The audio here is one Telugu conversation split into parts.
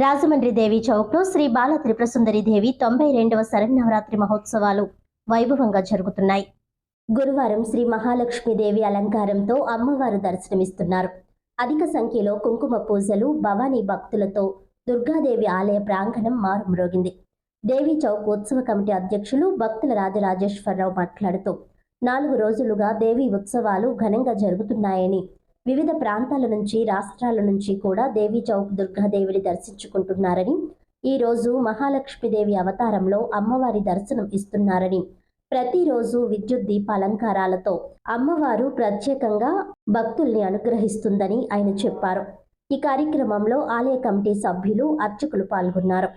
రాజమండ్రి దేవి చౌక్లో శ్రీ బాల త్రిపురసుందరి దేవి 92వ శరన్నవరాత్రి మహోత్సవాలు వైభవంగా జరుగుతున్నాయి. గురువారం శ్రీ మహాలక్ష్మీదేవి అలంకారంతో అమ్మవారు దర్శనమిస్తున్నారు. అధిక సంఖ్యలో కుంకుమ పూజలు, భవానీ భక్తులతో దుర్గాదేవి ఆలయ ప్రాంగణం మారుమ్రోగింది. దేవి చౌక్ ఉత్సవ కమిటీ అధ్యక్షులు భక్తుల రాజరాజేశ్వరరావు మాట్లాడుతూ 4 రోజులుగా దేవి ఉత్సవాలు ఘనంగా జరుగుతున్నాయని, వివిధ ప్రాంతాల నుంచి, రాష్ట్రాల నుంచి కూడా దేవి చౌక్ దుర్గాదేవిని దర్శించుకుంటున్నారని, ఈ రోజు మహాలక్ష్మీదేవి అవతారంలో అమ్మవారి దర్శనం ఇస్తున్నారని, ప్రతిరోజు విద్యుత్ దీపాలంకారాలతో అమ్మవారు ప్రత్యేకంగా భక్తుల్ని అనుగ్రహిస్తుందని ఆయన చెప్పారు. ఈ కార్యక్రమంలో ఆలయ కమిటీ సభ్యులు, అర్చకులు పాల్గొన్నారు.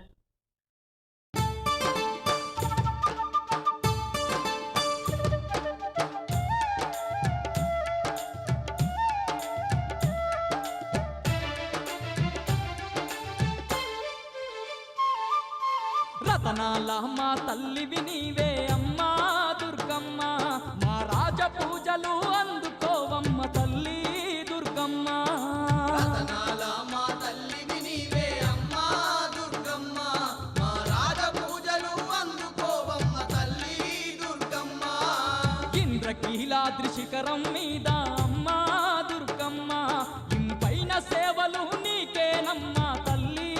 రతనాల మా తల్లివి నీవే అమ్మా దుర్గమ్మ, మా రాజ పూజలు అందుకోవమ్మ తల్లి దుర్గమ్మ. రతనాల మా తల్లివి నీవే అమ్మా దుర్గమ్మ, మా రాజ పూజలు అందుకోవమ్మ తల్లి దుర్గమ్మ. ఇంద్రకీలాద్రి శిఖరం మీద అమ్మా దుర్గమ్మ, ఇంపైన సేవలు నీకేనమ్మా తల్లి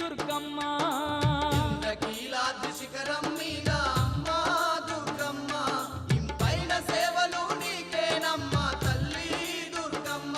దుర్గమ్మ. శిఖరం మీద అమ్మా దుర్గమ్మ, ఇంపైన సేవలు నీకేనమ్మా తల్లి దుర్గమ్మ.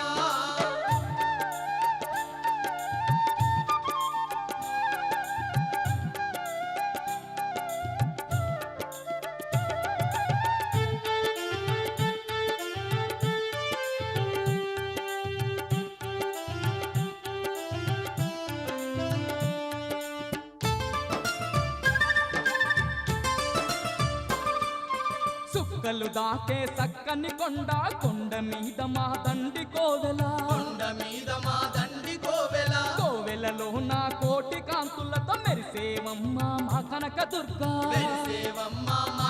సుక్కలు దాకే సక్కని కొండ, కొండ మీద మా దండి కోవెల, కొండ మీద మా దండి కోవెల, కోవెలలో నా కోటి కాంతులతో మెరిసేవమ్మ మా కనక దుర్గా, మెరిసేవమ్మ మా